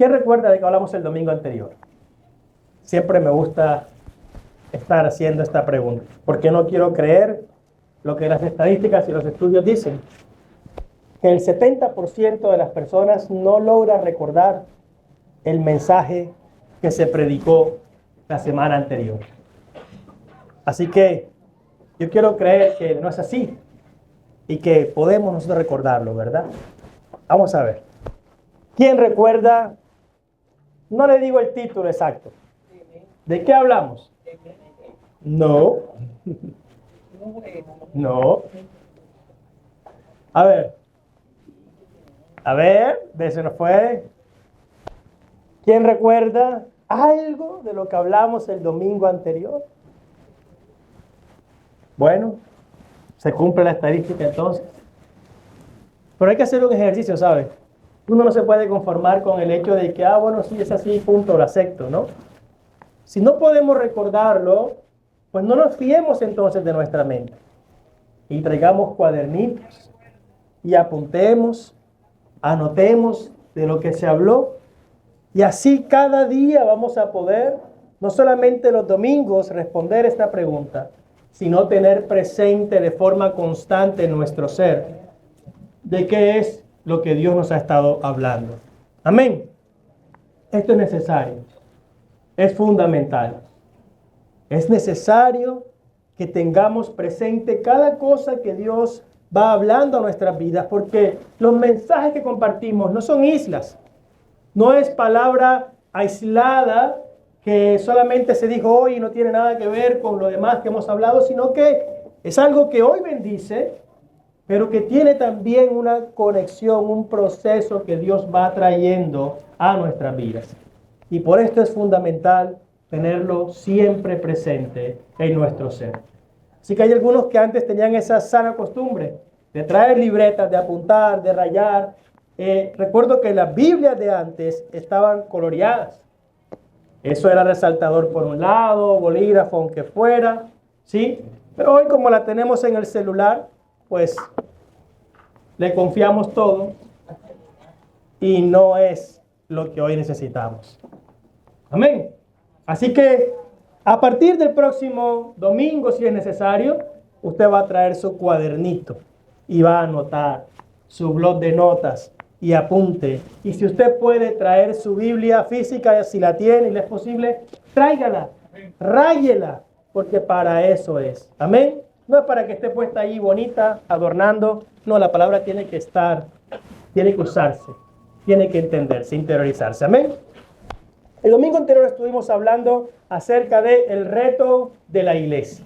¿Quién recuerda de que hablamos el domingo anterior? Siempre me gusta estar haciendo esta pregunta, porque no quiero creer lo que las estadísticas y los estudios dicen, que el 70% de las personas no logra recordar el mensaje que se predicó la semana anterior. Así que yo quiero creer que no es así y que podemos nosotros recordarlo, ¿verdad? Vamos a ver. ¿Quién recuerda? No le digo el título exacto. ¿De qué hablamos? No. No. A ver, de se nos fue. ¿Quién recuerda algo de lo que hablamos el domingo anterior? Bueno, se cumple la estadística entonces. Pero hay que hacer un ejercicio, ¿sabes? Uno no se puede conformar con el hecho de que, bueno, sí, es así, punto, lo acepto, ¿no? Si no podemos recordarlo, pues no nos fiemos entonces de nuestra mente. Y traigamos cuadernitos y apuntemos, anotemos de lo que se habló. Y así cada día vamos a poder, no solamente los domingos, responder esta pregunta, sino tener presente de forma constante en nuestro ser de qué es lo que Dios nos ha estado hablando. Amén. Esto es necesario. Es fundamental. Es necesario que tengamos presente cada cosa que Dios va hablando a nuestras vidas, porque los mensajes que compartimos no son islas. No es palabra aislada que solamente se dijo hoy y no tiene nada que ver con lo demás que hemos hablado, sino que es algo que hoy bendice, pero que tiene también una conexión, un proceso que Dios va trayendo a nuestras vidas. Y por esto es fundamental tenerlo siempre presente en nuestro ser. Así que hay algunos que antes tenían esa sana costumbre de traer libretas, de apuntar, de rayar. Recuerdo que las Biblias de antes estaban coloreadas. Eso era resaltador por un lado, bolígrafo aunque fuera, ¿sí? Pero hoy como la tenemos en el celular, pues le confiamos todo y no es lo que hoy necesitamos. Amén. Así que a partir del próximo domingo, si es necesario, usted va a traer su cuadernito y va a anotar su blog de notas y apunte. Y si usted puede traer su Biblia física, si la tiene y le es posible, tráigala, ráyela, porque para eso es. Amén. No es para que esté puesta ahí bonita, adornando. No, la palabra tiene que estar, tiene que usarse, tiene que entenderse, interiorizarse. Amén. El domingo anterior estuvimos hablando acerca del reto de la iglesia.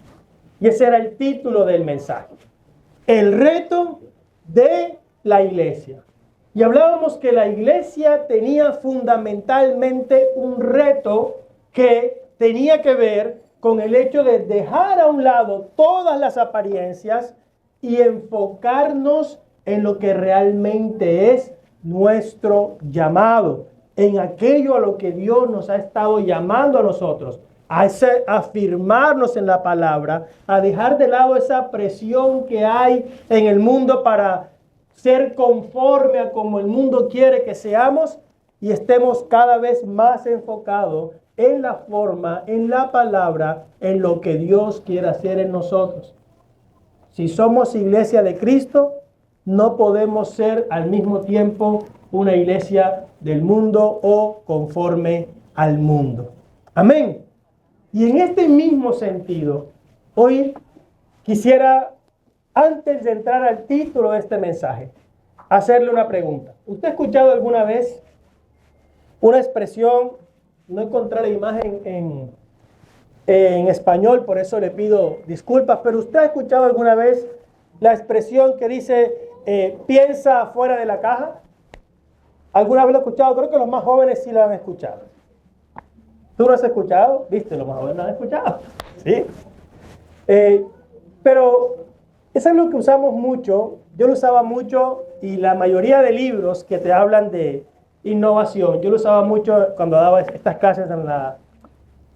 Y ese era el título del mensaje. El reto de la iglesia. Y hablábamos que la iglesia tenía fundamentalmente un reto que tenía que ver con el hecho de dejar a un lado todas las apariencias y enfocarnos en lo que realmente es nuestro llamado, en aquello a lo que Dios nos ha estado llamando a nosotros, a afirmarnos en la palabra, a dejar de lado esa presión que hay en el mundo para ser conforme a como el mundo quiere que seamos y estemos cada vez más enfocados en la forma, en la palabra, en lo que Dios quiere hacer en nosotros. Si somos iglesia de Cristo, no podemos ser al mismo tiempo una iglesia del mundo o conforme al mundo. Amén. Y en este mismo sentido, hoy quisiera, antes de entrar al título de este mensaje, hacerle una pregunta. ¿Usted ha escuchado alguna vez una expresión? No encontré la imagen en español, por eso le pido disculpas, pero ¿usted ha escuchado alguna vez la expresión que dice piensa fuera de la caja? ¿Alguna vez lo he escuchado? Creo que los más jóvenes sí lo han escuchado. ¿Tú lo has escuchado? ¿Viste? Los más jóvenes lo han escuchado. Sí. Pero es algo que usamos mucho. Yo lo usaba mucho y la mayoría de libros que te hablan de innovación, yo lo usaba mucho cuando daba estas clases en la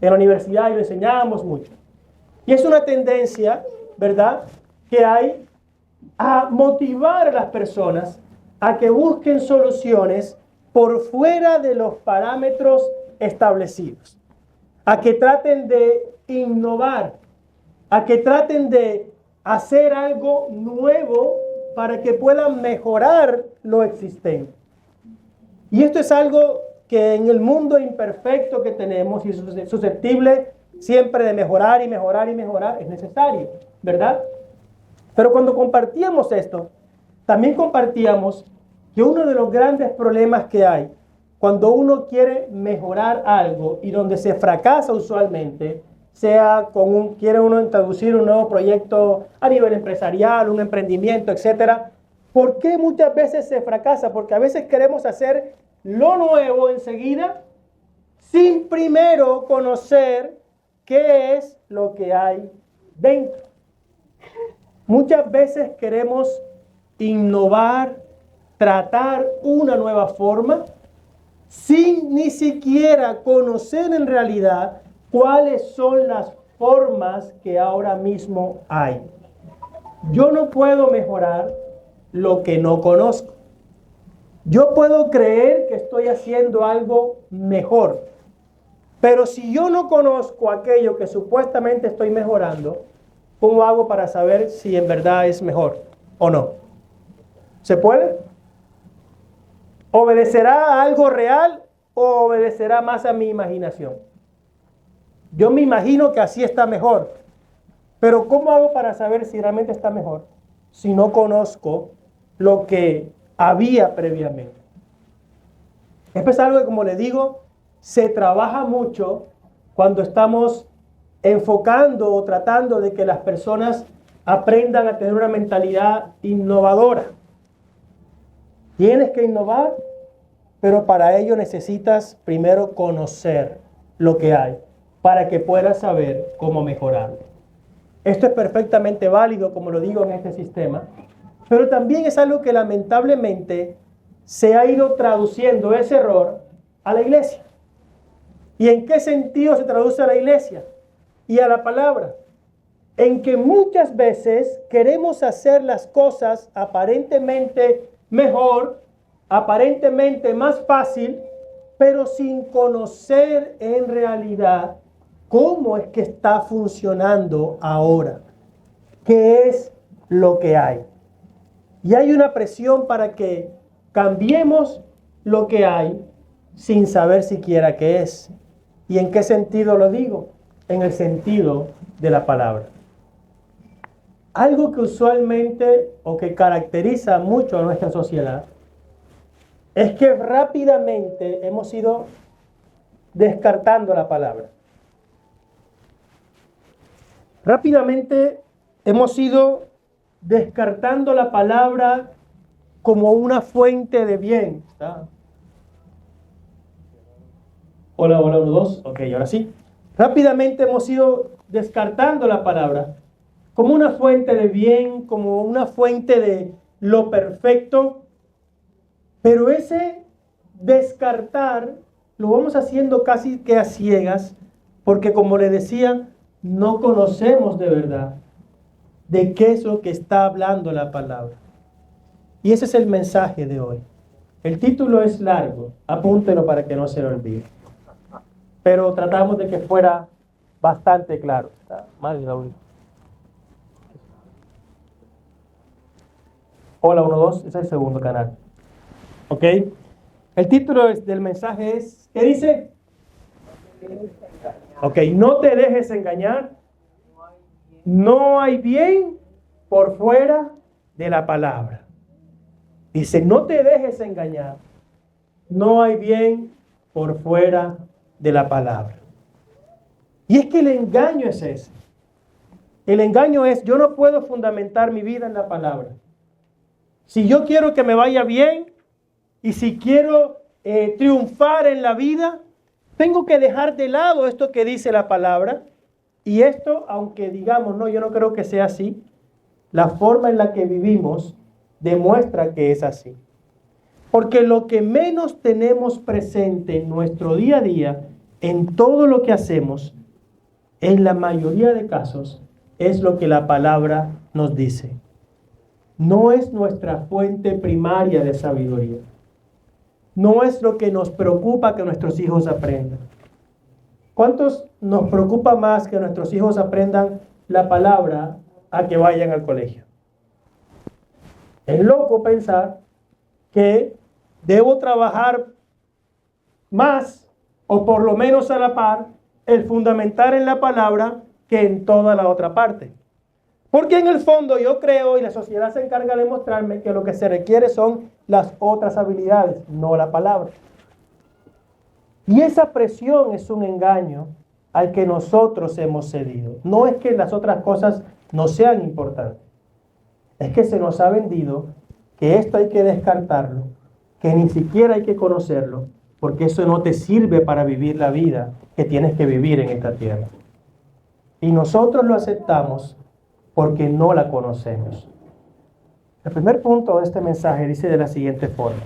universidad y lo enseñábamos mucho. Y es una tendencia, ¿verdad?, que hay a motivar a las personas a que busquen soluciones por fuera de los parámetros establecidos, a que traten de innovar, a que traten de hacer algo nuevo para que puedan mejorar lo existente. Y esto es algo que en el mundo imperfecto que tenemos y susceptible siempre de mejorar y mejorar y mejorar, es necesario, ¿verdad? Pero cuando compartíamos esto, también compartíamos que uno de los grandes problemas que hay cuando uno quiere mejorar algo y donde se fracasa usualmente, sea quiere uno introducir un nuevo proyecto a nivel empresarial, un emprendimiento, etcétera. ¿Por qué muchas veces se fracasa? Porque a veces queremos hacer lo nuevo enseguida sin primero conocer qué es lo que hay dentro. Muchas veces queremos innovar, tratar una nueva forma, sin ni siquiera conocer en realidad cuáles son las formas que ahora mismo hay. Yo no puedo mejorar lo que no conozco. Yo puedo creer que estoy haciendo algo mejor, pero si yo no conozco aquello que supuestamente estoy mejorando, ¿cómo hago para saber si en verdad es mejor o no? ¿Se puede? ¿Obedecerá a algo real o obedecerá más a mi imaginación? Yo me imagino que así está mejor, pero ¿cómo hago para saber si realmente está mejor si no conozco lo que había previamente? Esto es algo que, como le digo, se trabaja mucho cuando estamos enfocando o tratando de que las personas aprendan a tener una mentalidad innovadora. Tienes que innovar, pero para ello necesitas primero conocer lo que hay, para que puedas saber cómo mejorarlo. Esto es perfectamente válido, como lo digo, en este sistema, pero también es algo que lamentablemente se ha ido traduciendo ese error a la iglesia. ¿Y en qué sentido se traduce a la iglesia y a la palabra? En que muchas veces queremos hacer las cosas aparentemente mejor, aparentemente más fácil, pero sin conocer en realidad cómo es que está funcionando ahora, qué es lo que hay. Y hay una presión para que cambiemos lo que hay sin saber siquiera qué es. ¿Y en qué sentido lo digo? En el sentido de la palabra. Algo que usualmente o que caracteriza mucho a nuestra sociedad es que rápidamente hemos ido descartando la palabra. Rápidamente hemos ido descartando la palabra como una fuente de bien. ¿Está? Hola, 1, 2. Ok, ahora sí. Rápidamente hemos ido descartando la palabra como una fuente de bien, como una fuente de lo perfecto. Pero ese descartar lo vamos haciendo casi que a ciegas, porque como le decía, no conocemos de verdad de qué es lo que está hablando la palabra. Y ese es el mensaje de hoy. El título es largo, apúntelo para que no se lo olvide. Pero tratamos de que fuera bastante claro. Hola, 1, 2, ese es el segundo canal. ¿Ok? El título del mensaje es, ¿qué dice? Ok, no te dejes engañar. No hay bien por fuera de la palabra. Dice, no te dejes engañar. No hay bien por fuera de la palabra. Y es que el engaño es ese. El engaño es, yo no puedo fundamentar mi vida en la palabra. Si yo quiero que me vaya bien y si quiero triunfar en la vida, tengo que dejar de lado esto que dice la palabra. Y esto, aunque digamos, no, yo no creo que sea así, la forma en la que vivimos demuestra que es así. Porque lo que menos tenemos presente en nuestro día a día, en todo lo que hacemos, en la mayoría de casos, es lo que la palabra nos dice. No es nuestra fuente primaria de sabiduría. No es lo que nos preocupa que nuestros hijos aprendan. ¿Cuántos nos preocupa más que nuestros hijos aprendan la palabra a que vayan al colegio? Es loco pensar que debo trabajar más o por lo menos a la par el fundamentar en la palabra que en toda la otra parte. Porque en el fondo yo creo, y la sociedad se encarga de mostrarme, que lo que se requiere son las otras habilidades, no la palabra. Y esa presión es un engaño al que nosotros hemos cedido. No es que las otras cosas no sean importantes. Es que se nos ha vendido que esto hay que descartarlo, que ni siquiera hay que conocerlo, porque eso no te sirve para vivir la vida que tienes que vivir en esta tierra. Y nosotros lo aceptamos porque no la conocemos. El primer punto de este mensaje dice de la siguiente forma: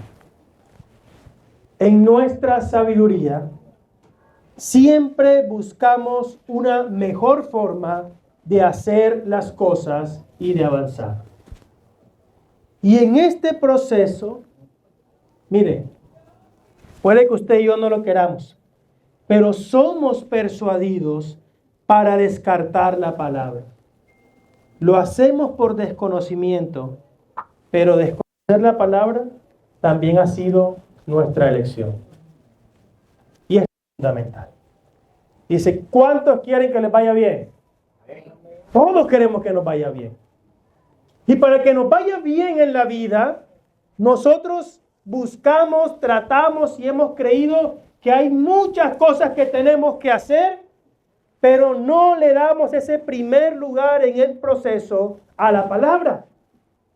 en nuestra sabiduría siempre buscamos una mejor forma de hacer las cosas y de avanzar. Y en este proceso, mire, puede que usted y yo no lo queramos, pero somos persuadidos para descartar la palabra. Lo hacemos por desconocimiento, pero desconocer la palabra también ha sido nuestra elección. Y es fundamental. Dice, ¿cuántos quieren que les vaya bien? Todos queremos que nos vaya bien. Y para que nos vaya bien en la vida, nosotros buscamos, tratamos y hemos creído que hay muchas cosas que tenemos que hacer, pero no le damos ese primer lugar en el proceso a la palabra.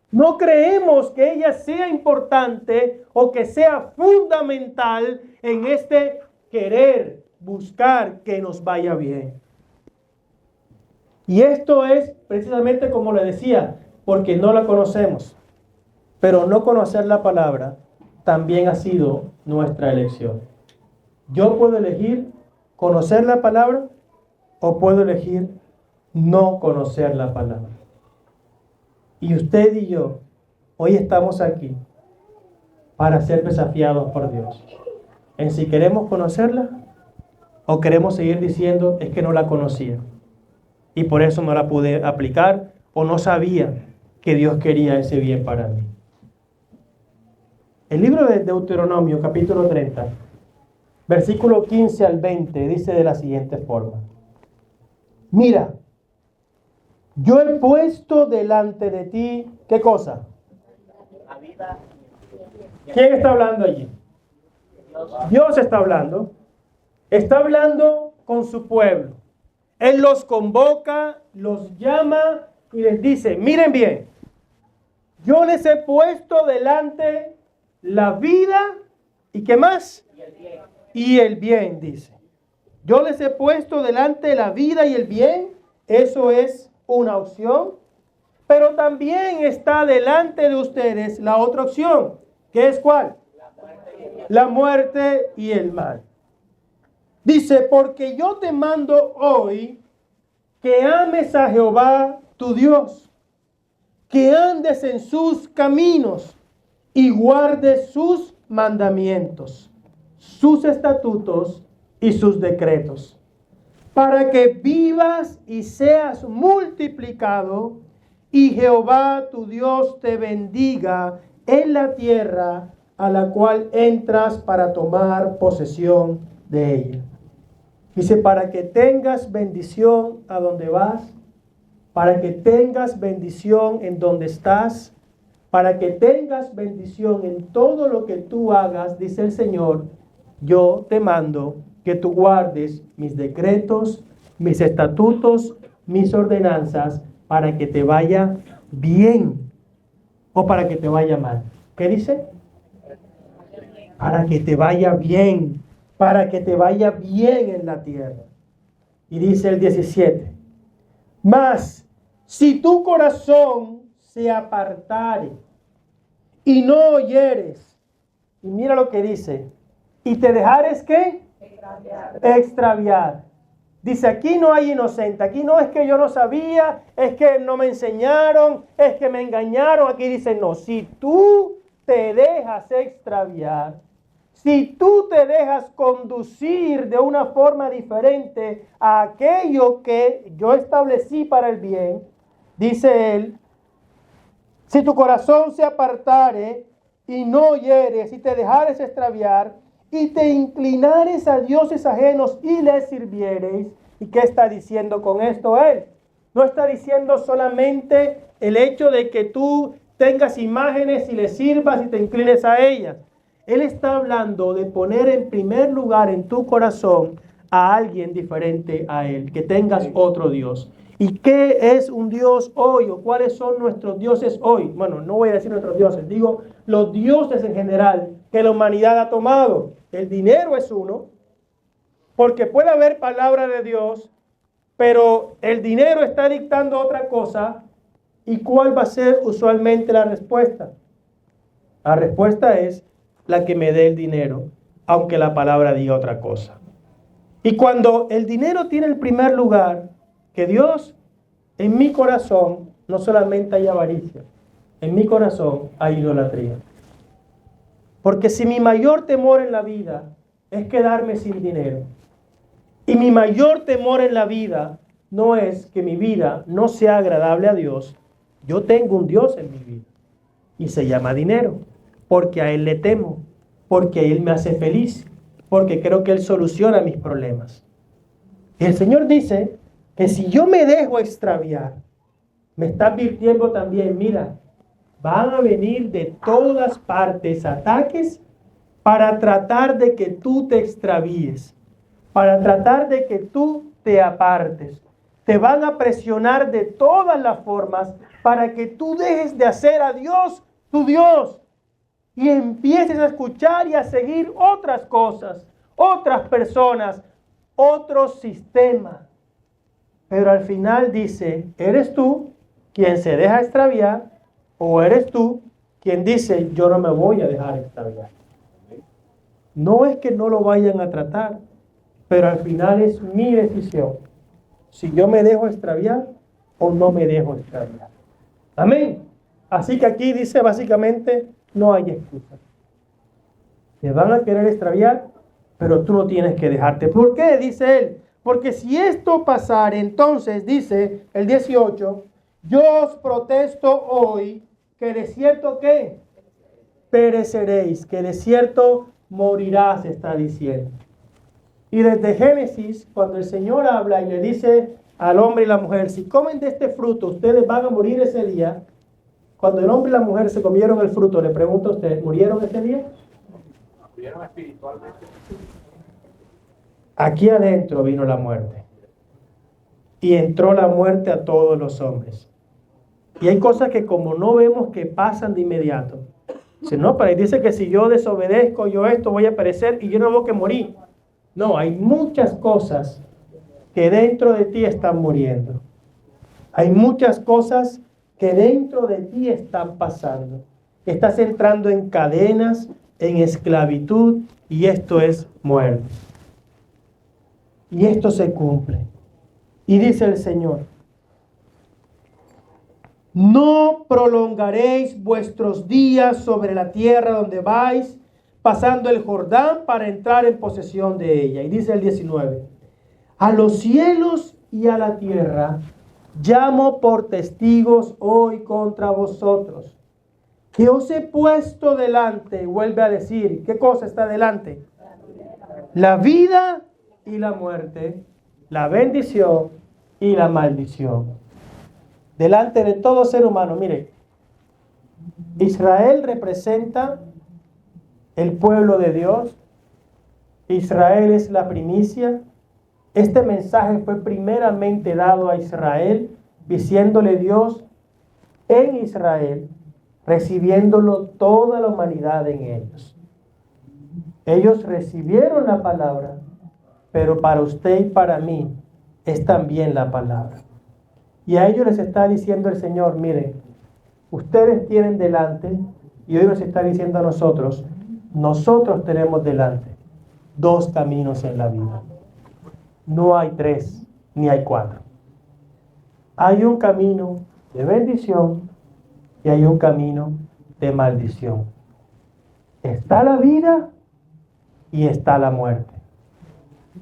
No creemos que ella sea importante o que sea fundamental en este querer, buscar que nos vaya bien. Y esto es precisamente como le decía, porque no la conocemos. Pero no conocer la palabra también ha sido nuestra elección. Yo puedo elegir conocer la palabra o puedo elegir no conocer la palabra. Y usted y yo hoy estamos aquí para ser desafiados por Dios en si queremos conocerla o queremos seguir diciendo es que no la conocía y por eso no la pude aplicar o no sabía que Dios quería ese bien para mí. El libro de Deuteronomio, capítulo 30, versículo 15 al 20, dice de la siguiente forma: mira, yo he puesto delante de ti, ¿qué cosa? La vida. ¿Quién está hablando allí? Dios está hablando. Está hablando con su pueblo. Él los convoca, los llama y les dice, miren bien, yo les he puesto delante la vida y ¿qué más? Y el bien, dice. Yo les he puesto delante la vida y el bien, eso es una opción, pero también está delante de ustedes la otra opción, ¿que es cuál? La muerte y el mal. Dice, porque yo te mando hoy que ames a Jehová tu Dios, que andes en sus caminos y guardes sus mandamientos, sus estatutos y sus decretos, para que vivas y seas multiplicado, y Jehová tu Dios te bendiga en la tierra a la cual entras para tomar posesión de ella. Dice, para que tengas bendición a donde vas, para que tengas bendición en donde estás, para que tengas bendición en todo lo que tú hagas, dice el Señor, yo te mando que tú guardes mis decretos, mis estatutos, mis ordenanzas, para que te vaya bien o para que te vaya mal. ¿Qué dice? Para que te vaya bien, para que te vaya bien en la tierra. Y dice el 17, mas si tu corazón se apartare y no oyeres, y mira lo que dice, y te dejares, ¿qué? Extraviar. Dice, aquí no hay inocente, aquí no es que yo no sabía, es que no me enseñaron, es que me engañaron. Aquí dice, no, si tú te dejas extraviar, si tú te dejas conducir de una forma diferente a aquello que yo establecí para el bien, dice él, si tu corazón se apartare y no oyeres y te dejares extraviar y te inclinares a dioses ajenos y les sirviereis. ¿Y qué está diciendo con esto él? No está diciendo solamente el hecho de que tú tengas imágenes y les sirvas y te inclines a ellas. Él está hablando de poner en primer lugar en tu corazón a alguien diferente a él, que tengas otro Dios. ¿Y qué es un Dios hoy? ¿O cuáles son nuestros dioses hoy? Bueno, no voy a decir nuestros dioses, digo los dioses en general que la humanidad ha tomado. El dinero es uno, porque puede haber palabra de Dios, pero el dinero está dictando otra cosa. ¿Y cuál va a ser usualmente la respuesta? La respuesta es la que me dé el dinero, aunque la palabra diga otra cosa. Y cuando el dinero tiene el primer lugar, que Dios, en mi corazón no solamente hay avaricia, en mi corazón hay idolatría. Porque si mi mayor temor en la vida es quedarme sin dinero, y mi mayor temor en la vida no es que mi vida no sea agradable a Dios, yo tengo un Dios en mi vida y se llama dinero, porque a Él le temo, porque Él me hace feliz, porque creo que Él soluciona mis problemas. Y el Señor dice que si yo me dejo extraviar, me está advirtiendo también, mira, van a venir de todas partes ataques para tratar de que tú te extravíes, para tratar de que tú te apartes. Te van a presionar de todas las formas para que tú dejes de hacer a Dios tu Dios y empieces a escuchar y a seguir otras cosas, otras personas, otros sistemas. Pero al final dice, ¿eres tú quien se deja extraviar o eres tú quien dice, yo no me voy a dejar extraviar? No es que no lo vayan a tratar, pero al final es mi decisión. Si yo me dejo extraviar o no me dejo extraviar. Amén. Así que aquí dice básicamente, no hay excusa. Te van a querer extraviar, pero tú no tienes que dejarte. ¿Por qué? Dice él. Porque si esto pasara, entonces dice el 18, yo os protesto hoy que de cierto ¿qué? Pereceréis, que de cierto morirás, está diciendo. Y desde Génesis, cuando el Señor habla y le dice al hombre y la mujer, si comen de este fruto, ustedes van a morir ese día. Cuando el hombre y la mujer se comieron el fruto, le pregunto a ustedes, ¿murieron ese día? Murieron espiritualmente. Aquí adentro vino la muerte. Y entró la muerte a todos los hombres. Y hay cosas que como no vemos que pasan de inmediato. Dice, no, pero ahí dice que si yo desobedezco, yo esto voy a perecer y yo no veo que morí. No, hay muchas cosas que dentro de ti están muriendo. Hay muchas cosas que dentro de ti están pasando. Estás entrando en cadenas, en esclavitud, y esto es muerte. Y esto se cumple. Y dice el Señor, no prolongaréis vuestros días sobre la tierra donde vais, pasando el Jordán para entrar en posesión de ella. Y dice el 19, a los cielos y a la tierra llamo por testigos hoy contra vosotros, que os he puesto delante, vuelve a decir, ¿qué cosa está delante? La vida y la muerte, la bendición y la maldición. Delante de todo ser humano, mire, Israel representa el pueblo de Dios. Israel es la primicia. Este mensaje fue primeramente dado a Israel, diciéndole Dios en Israel, recibiéndolo toda la humanidad en ellos. Ellos recibieron la palabra, pero para usted y para mí es también la palabra. Y a ellos les está diciendo el Señor, miren, ustedes tienen delante, y hoy nos está diciendo a nosotros tenemos delante 2 caminos en la vida. No hay 3, ni hay 4. Hay un camino de bendición y hay un camino de maldición. Está la vida y está la muerte.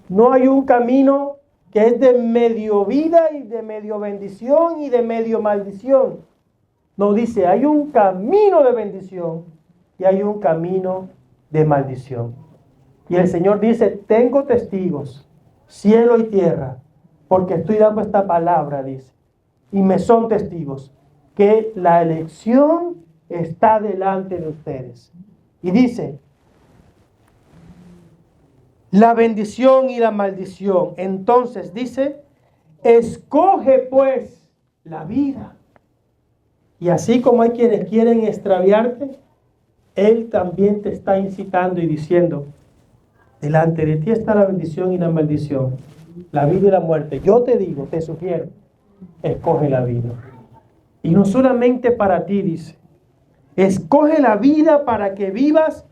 No hay un camino que es de medio vida y de medio bendición y de medio maldición. No, dice, hay un camino de bendición y hay un camino de maldición. Y el Señor dice, tengo testigos, cielo y tierra, porque estoy dando esta palabra, dice, y me son testigos, que la elección está delante de ustedes. Y dice, la bendición y la maldición. Entonces dice, escoge pues la vida. Y así como hay quienes quieren extraviarte, Él también te está incitando y diciendo, delante de ti está la bendición y la maldición, la vida y la muerte. Yo te digo, te sugiero, escoge la vida. Y no solamente para ti, dice, escoge la vida para que vivas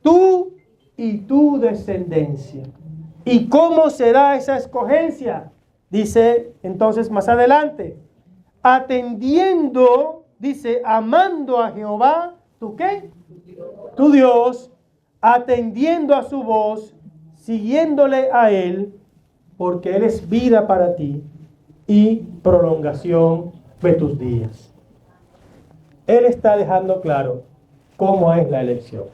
tú y tu descendencia. ¿Y cómo será esa escogencia? Dice entonces más adelante, atendiendo, dice, amando a Jehová, ¿tú qué? Tu Dios, atendiendo a su voz, siguiéndole a Él, porque Él es vida para ti y prolongación de tus días. Él está dejando claro cómo es la elección.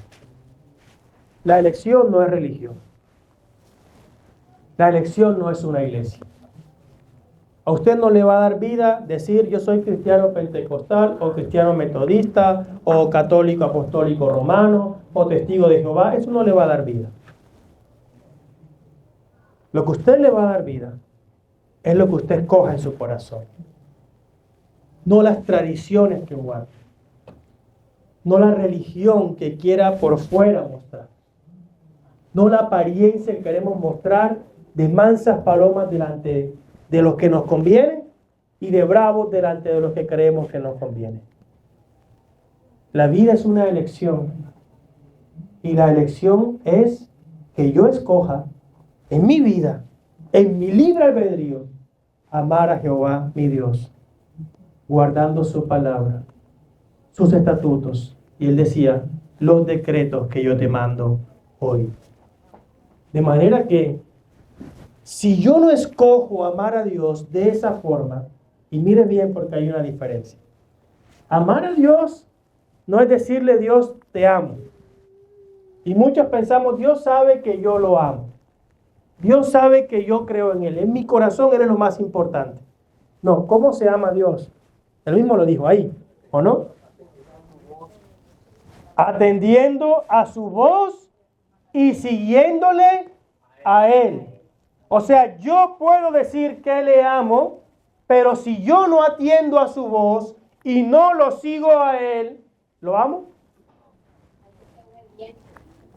La elección no es religión. La elección no es una iglesia. A usted no le va a dar vida decir yo soy cristiano pentecostal o cristiano metodista o católico apostólico romano o testigo de Jehová. Eso no le va a dar vida. Lo que usted le va a dar vida es lo que usted escoja en su corazón. No las tradiciones que guarde. No la religión que quiera por fuera mostrar. No la apariencia que queremos mostrar de mansas palomas delante de los que nos conviene y de bravos delante de los que creemos que nos conviene. La vida es una elección y la elección es que yo escoja en mi vida, en mi libre albedrío, amar a Jehová mi Dios, guardando su palabra, sus estatutos. Y él decía, los decretos que yo te mando hoy. De manera que, si yo no escojo amar a Dios de esa forma, y mire bien porque hay una diferencia. Amar a Dios no es decirle Dios te amo. Y muchos pensamos, Dios sabe que yo lo amo. Dios sabe que yo creo en Él. En mi corazón Él es lo más importante. No, ¿cómo se ama a Dios? Él mismo lo dijo ahí, ¿o no? Atendiendo a su voz y siguiéndole a Él. O sea, yo puedo decir que le amo, pero si yo no atiendo a su voz y no lo sigo a Él, ¿lo amo?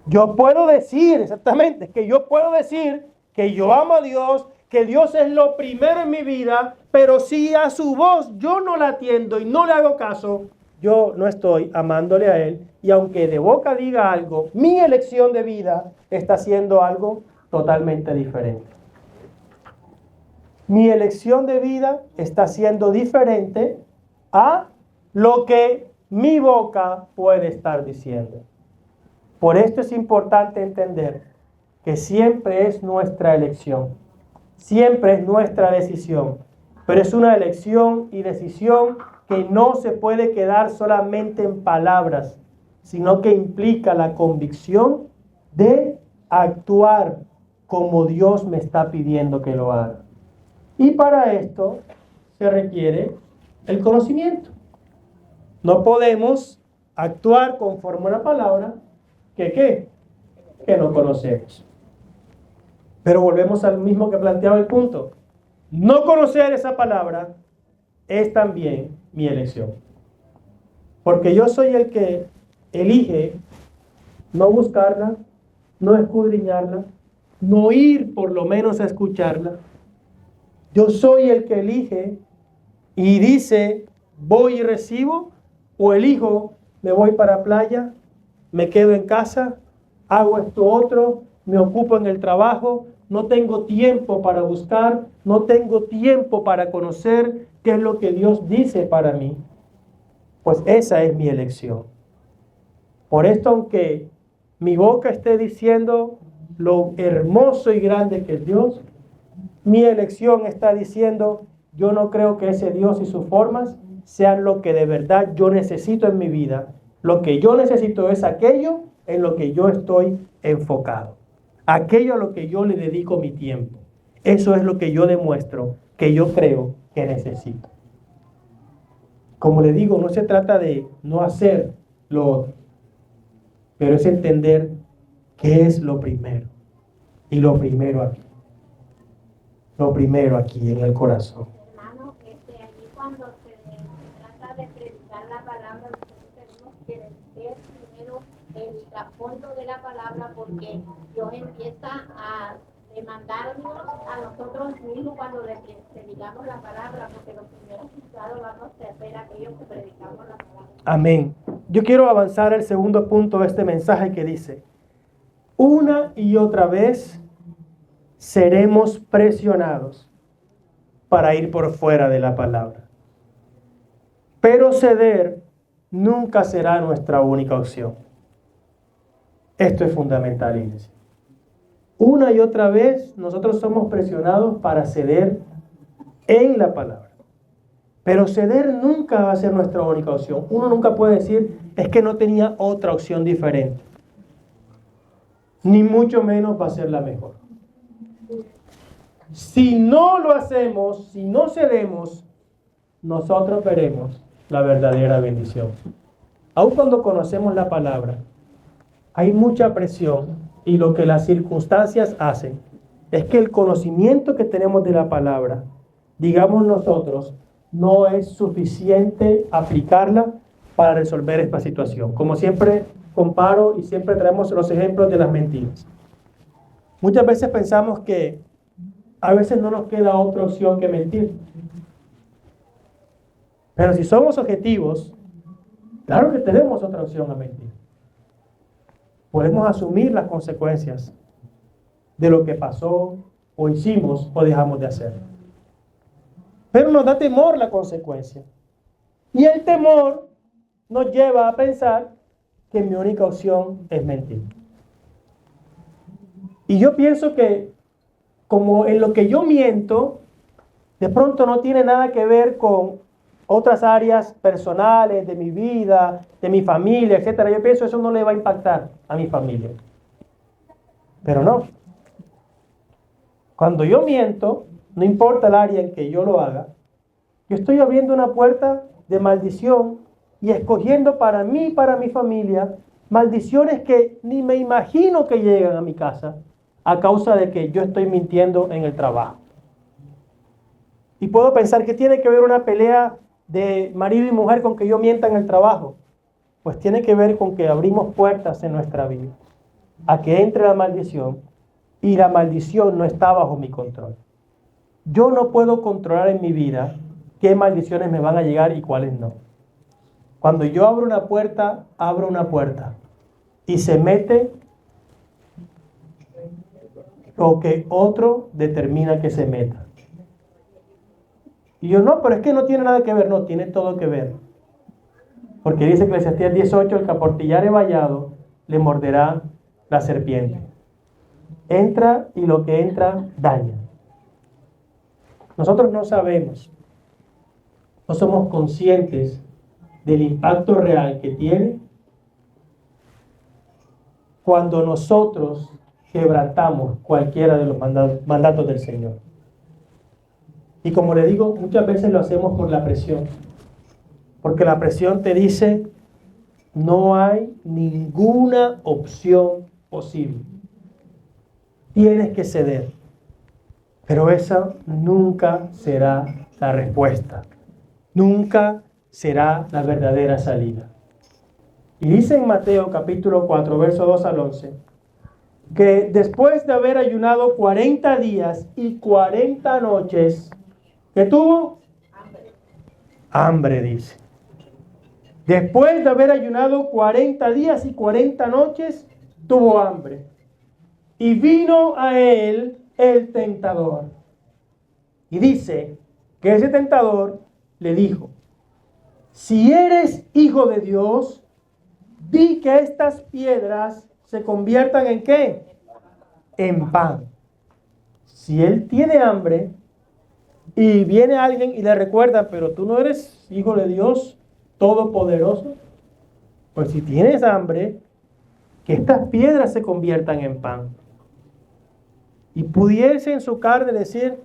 Yo puedo decir, exactamente, que yo puedo decir que yo amo a Dios, que Dios es lo primero en mi vida, pero si a su voz yo no la atiendo y no le hago caso, yo no estoy amándole a Él. Y aunque de boca diga algo, mi elección de vida está haciendo algo totalmente diferente. Mi elección de vida está siendo diferente a lo que mi boca puede estar diciendo. Por esto es importante entender que siempre es nuestra elección, siempre es nuestra decisión, pero es una elección y decisión que no se puede quedar solamente en palabras, sino que implica la convicción de actuar como Dios me está pidiendo que lo haga. Y para esto se requiere el conocimiento. No podemos actuar conforme a una palabra que no conocemos. Pero volvemos al mismo que planteaba el punto. No conocer esa palabra es también mi elección. Porque yo soy el que elige no buscarla, no escudriñarla, no ir por lo menos a escucharla. Yo soy el que elige y dice, voy y recibo, o elijo, me voy para playa, me quedo en casa, hago esto otro, me ocupo en el trabajo, no tengo tiempo para buscar, no tengo tiempo para conocer qué es lo que Dios dice para mí. Pues esa es mi elección. Por esto, aunque mi boca esté diciendo lo hermoso y grande que es Dios, mi elección está diciendo, yo no creo que ese Dios y sus formas sean lo que de verdad yo necesito en mi vida. Lo que yo necesito es aquello en lo que yo estoy enfocado. Aquello a lo que yo le dedico mi tiempo. Eso es lo que yo demuestro que yo creo que necesito. Como le digo, no se trata de no hacer lo otro, pero es entender qué es lo primero. Y lo primero aquí. Lo primero aquí en el corazón. Hermano, allí cuando se trata de predicar la palabra, nosotros tenemos que ver primero el trasfondo de la palabra, porque Dios empieza a demandarnos a nosotros mismos cuando le predicamos la palabra, porque los primeros juzgados vamos a ser aquellos que predicamos la palabra. Amén. Yo quiero avanzar al segundo punto de este mensaje que dice, una y otra vez seremos presionados para ir por fuera de la palabra. Pero ceder nunca será nuestra única opción. Esto es fundamental, iglesia. Una y otra vez nosotros somos presionados para ceder en la palabra. Pero ceder nunca va a ser nuestra única opción. Uno nunca puede decir, es que no tenía otra opción diferente. Ni mucho menos va a ser la mejor. Si no lo hacemos, si no cedemos, nosotros veremos la verdadera bendición. Aun cuando conocemos la palabra, hay mucha presión y lo que las circunstancias hacen es que el conocimiento que tenemos de la palabra, digamos nosotros, no es suficiente aplicarla para resolver esta situación. Como siempre comparo y siempre traemos los ejemplos de las mentiras. Muchas veces pensamos que a veces no nos queda otra opción que mentir. Pero si somos objetivos, claro que tenemos otra opción a mentir. Podemos asumir las consecuencias de lo que pasó o hicimos o dejamos de hacer. Pero nos da temor la consecuencia. Y el temor nos lleva a pensar que mi única opción es mentir. Y yo pienso que como en lo que yo miento, de pronto no tiene nada que ver con otras áreas personales de mi vida, de mi familia, etcétera. Yo pienso eso no le va a impactar a mi familia. Pero no. Cuando yo miento, no importa el área en que yo lo haga, yo estoy abriendo una puerta de maldición y escogiendo para mí y para mi familia maldiciones que ni me imagino que llegan a mi casa a causa de que yo estoy mintiendo en el trabajo. Y puedo pensar que tiene que ver una pelea de marido y mujer con que yo mienta en el trabajo. Pues tiene que ver con que abrimos puertas en nuestra vida a que entre la maldición y la maldición no está bajo mi control. Yo no puedo controlar en mi vida qué maldiciones me van a llegar y cuáles no. Cuando yo abro una puerta y se mete lo que otro determina que se meta. Y yo, no, pero es que no tiene nada que ver. No, tiene todo que ver. Porque dice Eclesiastés 18, el que a portillare vallado le morderá la serpiente. Entra y lo que entra daña. Nosotros no sabemos, no somos conscientes del impacto real que tiene cuando nosotros quebrantamos cualquiera de los mandatos del Señor. Y como le digo, muchas veces lo hacemos por la presión. Porque la presión te dice, no hay ninguna opción posible. tienes que ceder. Pero esa nunca será la respuesta. Nunca será la verdadera salida. Y dice en Mateo capítulo 4, verso 2 al 11, que después de haber ayunado 40 días y 40 noches, ¿qué tuvo? Hambre, dice. Después de haber ayunado 40 días y 40 noches, tuvo hambre. Y vino a él el tentador. Y dice que ese tentador le dijo: si eres hijo de Dios, di que estas piedras se conviertan ¿en qué? En pan. Si él tiene hambre y viene alguien y le recuerda, pero tú no eres hijo de Dios todopoderoso, pues si tienes hambre, que estas piedras se conviertan en pan. Y pudiese en su carne decir,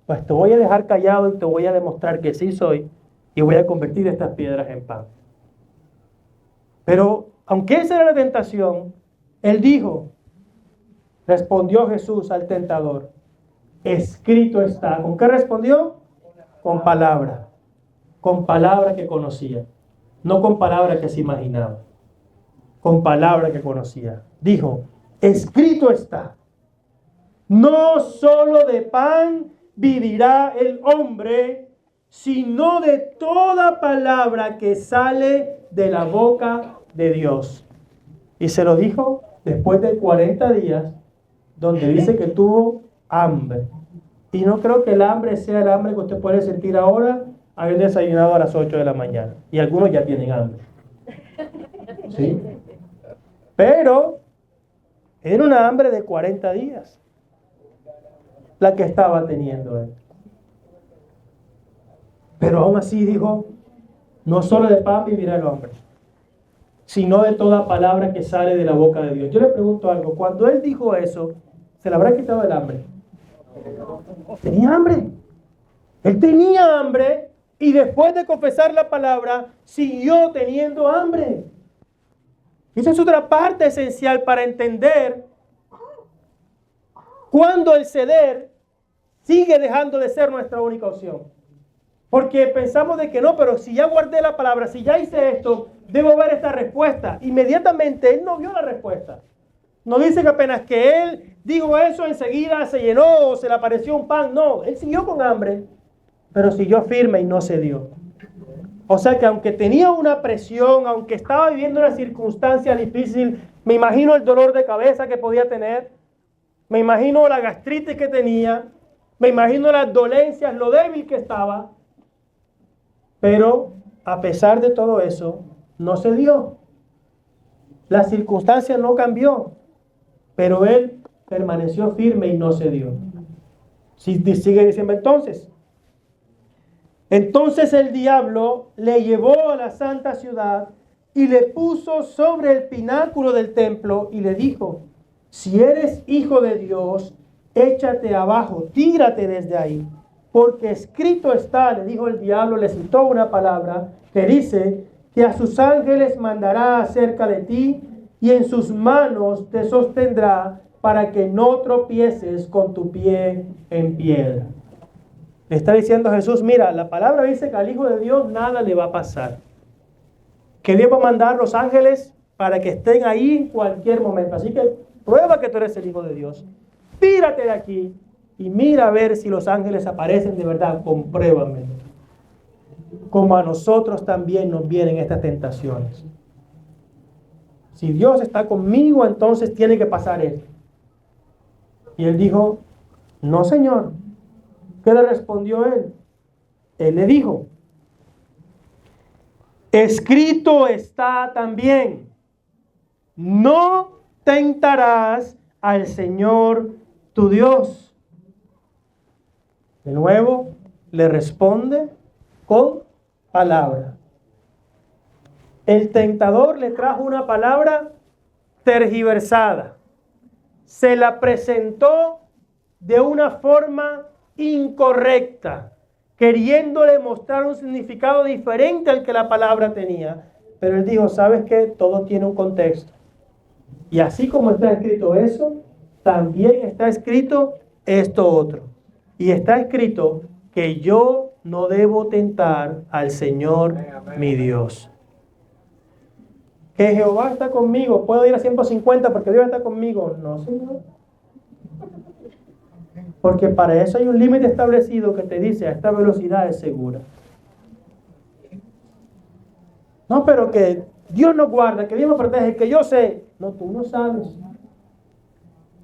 pues te voy a dejar callado y te voy a demostrar que sí soy y voy a convertir estas piedras en pan. Pero aunque esa era la tentación, él dijo, respondió Jesús al tentador, escrito está. ¿Con qué respondió? Con palabra que conocía, no con palabra que se imaginaba, con palabra que conocía. Dijo, escrito está, no solo de pan vivirá el hombre, sino de toda palabra que sale de la boca de Dios. Y se lo dijo después de 40 días, donde dice que tuvo hambre. Y no creo que el hambre sea el hambre que usted puede sentir ahora, haber desayunado a las 8 de la mañana. Y algunos ya tienen hambre. ¿Sí? Pero era una hambre de 40 días la que estaba teniendo él. Pero aún así dijo, no solo de pan vivirá el hombre, sino de toda palabra que sale de la boca de Dios. Yo le pregunto algo, cuando él dijo eso, ¿se le habrá quitado el hambre? Tenía hambre. Él tenía hambre y después de confesar la palabra, siguió teniendo hambre. Esa es otra parte esencial para entender cuando el ceder sigue dejando de ser nuestra única opción. Porque pensamos de que no, pero si ya guardé la palabra, si ya hice esto, debo ver esta respuesta. Inmediatamente él no vio la respuesta. No dice que apenas que él dijo eso, enseguida se llenó o se le apareció un pan. No, él siguió con hambre, pero siguió firme y no cedió. O sea que aunque tenía una presión, aunque estaba viviendo una circunstancia difícil, me imagino el dolor de cabeza que podía tener, me imagino la gastritis que tenía, me imagino las dolencias, lo débil que estaba, pero a pesar de todo eso, no cedió. La circunstancia no cambió, pero él permaneció firme y no cedió. Sigue diciendo entonces el diablo le llevó a la santa ciudad y le puso sobre el pináculo del templo y le dijo, si eres hijo de Dios, échate abajo, tírate desde ahí, porque escrito está, le dijo el diablo, le citó una palabra que dice que a sus ángeles mandará acerca de ti y en sus manos te sostendrá para que no tropieces con tu pie en piedra. Le está diciendo Jesús, mira, la palabra dice que al Hijo de Dios nada le va a pasar. Que Dios va a mandar los ángeles para que estén ahí en cualquier momento. Así que prueba que tú eres el Hijo de Dios. Tírate de aquí y mira a ver si los ángeles aparecen de verdad. Compruébame. Como a nosotros también nos vienen estas tentaciones. Si Dios está conmigo, entonces tiene que pasar esto. Y él dijo, no, Señor. ¿Qué le respondió él? Él le dijo, escrito está también, no tentarás al Señor tu Dios. De nuevo, le responde con palabra. El tentador le trajo una palabra tergiversada. Se la presentó de una forma incorrecta, queriéndole mostrar un significado diferente al que la palabra tenía. Pero él dijo, ¿sabes qué? Todo tiene un contexto. Y así como está escrito eso, también está escrito esto otro. Y está escrito que yo no debo tentar al Señor mi Dios. Que Jehová está conmigo, puedo ir a 150 porque Dios está conmigo. No, Señor. Porque para eso hay un límite establecido que te dice a esta velocidad es segura. No, pero que Dios nos guarda, que Dios nos protege, que yo sé. No, tú no sabes.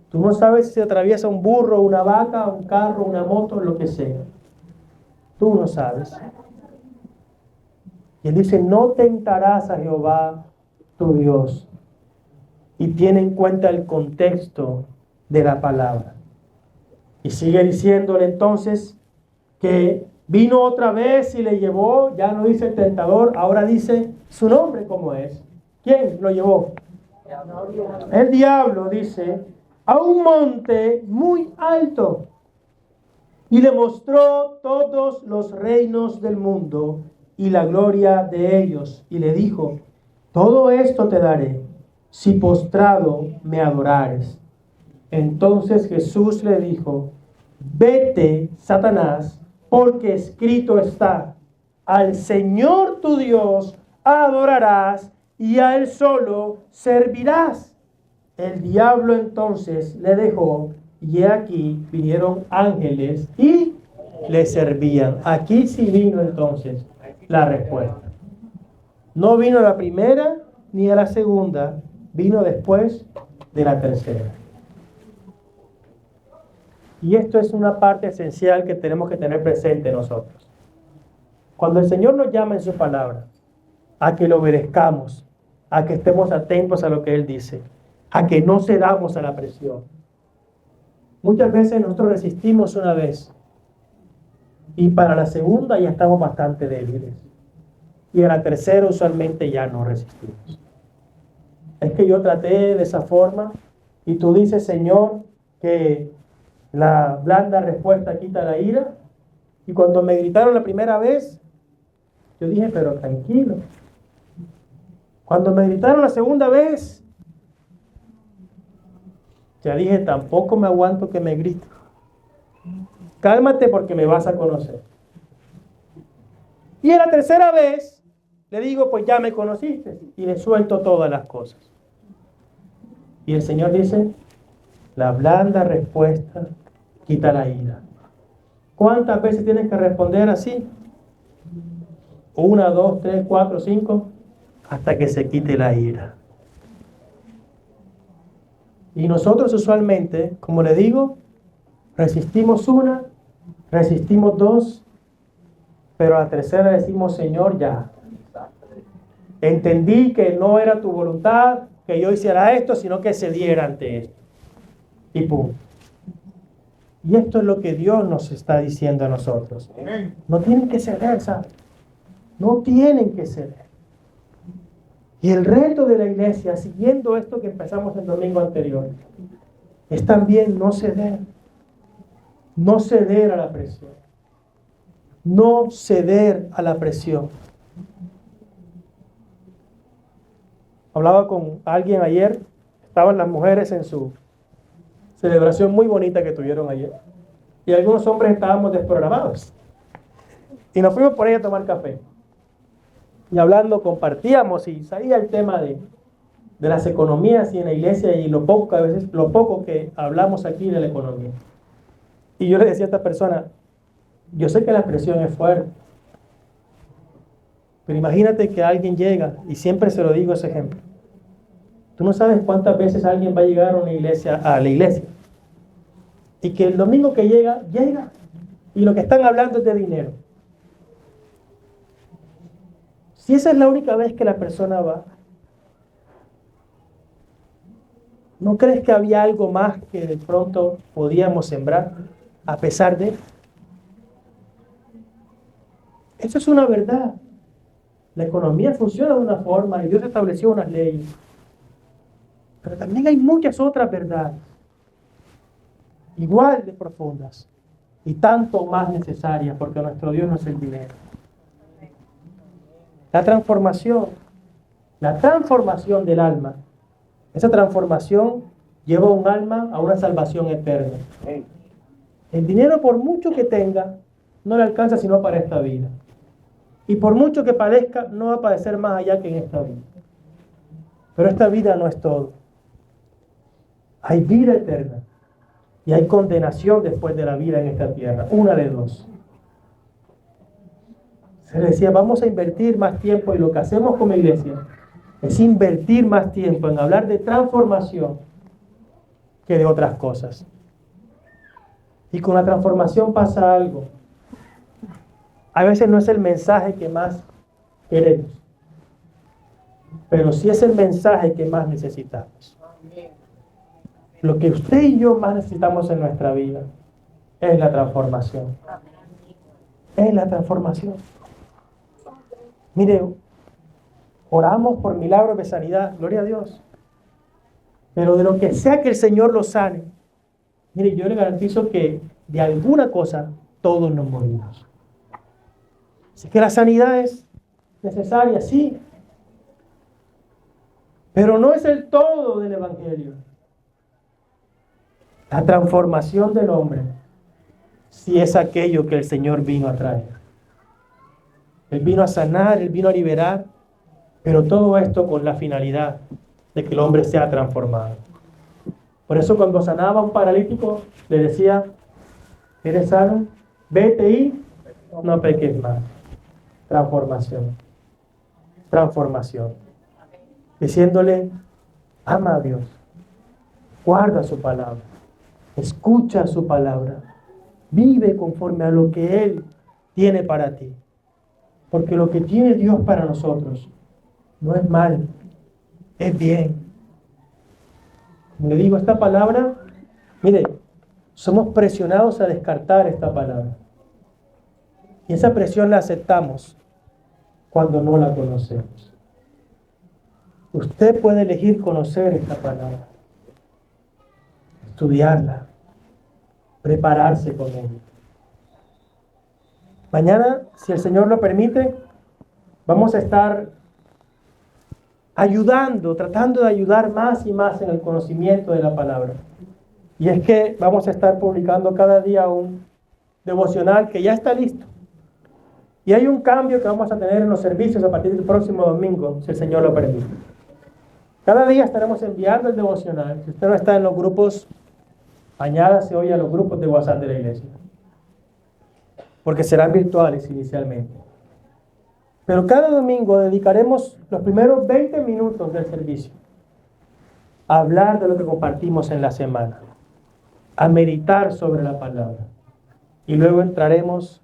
Tú no sabes si se atraviesa un burro, una vaca, un carro, una moto, lo que sea. Tú no sabes. Y él dice, no tentarás a Jehová tu Dios. Y tiene en cuenta el contexto de la palabra. Y sigue diciéndole entonces que vino otra vez y le llevó, ya no dice el tentador, ahora dice su nombre, ¿cómo es? ¿Quién lo llevó? El diablo, dice, a un monte muy alto y le mostró todos los reinos del mundo y la gloria de ellos y le dijo, todo esto te daré si postrado me adorares. Entonces Jesús le dijo, vete, Satanás, porque escrito está, al Señor tu Dios adorarás y a Él solo servirás. El diablo entonces le dejó y aquí vinieron ángeles y le servían. Aquí sí vino entonces la respuesta. No vino la primera ni a la segunda, vino después de la tercera. Y esto es una parte esencial que tenemos que tener presente nosotros. Cuando el Señor nos llama en su palabra, a que lo obedezcamos, a que estemos atentos a lo que Él dice, a que no cedamos a la presión. Muchas veces nosotros resistimos una vez y para la segunda ya estamos bastante débiles. Y a la tercera usualmente ya no resistimos. Es que yo traté de esa forma y tú dices, Señor, que la blanda respuesta quita la ira. Y cuando me gritaron la primera vez, yo dije, pero tranquilo. Cuando me gritaron la segunda vez, ya dije, tampoco me aguanto que me griten. Cálmate porque me vas a conocer. Y en la tercera vez, le digo, pues ya me conociste. Y le suelto todas las cosas. Y el Señor dice, la blanda respuesta quita la ira. ¿Cuántas veces tienes que responder así? 1, 2, 3, 4, 5, hasta que se quite la ira. Y nosotros usualmente, como le digo, resistimos una, resistimos dos, pero a la tercera decimos, Señor, ya. Entendí que no era tu voluntad que yo hiciera esto, sino que cediera ante esto. Y pum. Y esto es lo que Dios nos está diciendo a nosotros. No tienen que ceder, ¿sabes? No tienen que ceder. Y el reto de la iglesia, siguiendo esto que empezamos el domingo anterior, es también no ceder. No ceder a la presión. No ceder a la presión. Hablaba con alguien ayer, estaban las mujeres en su celebración muy bonita que tuvieron ayer. Y algunos hombres estábamos desprogramados. Y nos fuimos por ahí a tomar café. Y hablando, compartíamos y salía el tema de las economías y en la iglesia y lo poco que hablamos aquí de la economía. Y yo le decía a esta persona, yo sé que la presión es fuerte, pero imagínate que alguien llega, y siempre se lo digo ese ejemplo. Tú no sabes cuántas veces alguien va a llegar a la iglesia, y que el domingo que llega, y lo que están hablando es de dinero. Si esa es la única vez que la persona va, ¿no crees que había algo más que de pronto podíamos sembrar a pesar de? Eso es una verdad. La economía funciona de una forma y Dios estableció unas leyes. Pero también hay muchas otras verdades, igual de profundas y tanto más necesarias, porque nuestro Dios no es el dinero. La transformación del alma, esa transformación lleva un alma a una salvación eterna. El dinero, por mucho que tenga, no le alcanza sino para esta vida. Y por mucho que padezca, no va a padecer más allá que en esta vida. Pero esta vida no es todo. Hay vida eterna y hay condenación después de la vida en esta tierra. Una de dos. Se decía, vamos a invertir más tiempo, y lo que hacemos como iglesia es invertir más tiempo en hablar de transformación que de otras cosas. Y con la transformación pasa algo. A veces no es el mensaje que más queremos, pero sí es el mensaje que más necesitamos. Lo que usted y yo más necesitamos en nuestra vida es la transformación. Es la transformación. Mire, oramos por milagros de sanidad, gloria a Dios. Pero de lo que sea que el Señor lo sane, mire, yo le garantizo que de alguna cosa todos nos morimos. Así que la sanidad es necesaria, sí. Pero no es el todo del Evangelio. La transformación del hombre sí es aquello que el Señor vino a traer. Él vino a sanar, Él vino a liberar, pero todo esto con la finalidad de que el hombre sea transformado. Por eso cuando sanaba a un paralítico, le decía, ¿eres sano? Vete y no peques más. Transformación. Transformación. Diciéndole, ama a Dios, guarda su palabra, escucha su palabra, vive conforme a lo que Él tiene para ti. Porque lo que tiene Dios para nosotros no es mal, es bien. Como le digo, esta palabra, mire, somos presionados a descartar esta palabra. Y esa presión la aceptamos cuando no la conocemos. Usted puede elegir conocer esta palabra, estudiarla, prepararse con ella. Mañana, si el Señor lo permite, vamos a estar ayudando, tratando de ayudar más y más en el conocimiento de la palabra. Y es que vamos a estar publicando cada día un devocional que ya está listo. Y hay un cambio que vamos a tener en los servicios a partir del próximo domingo, si el Señor lo permite. Cada día estaremos enviando el devocional. Si usted no está en los grupos, añádase hoy a los grupos de WhatsApp de la iglesia, porque serán virtuales inicialmente. Pero cada domingo dedicaremos los primeros 20 minutos del servicio a hablar de lo que compartimos en la semana, a meditar sobre la palabra. Y luego entraremos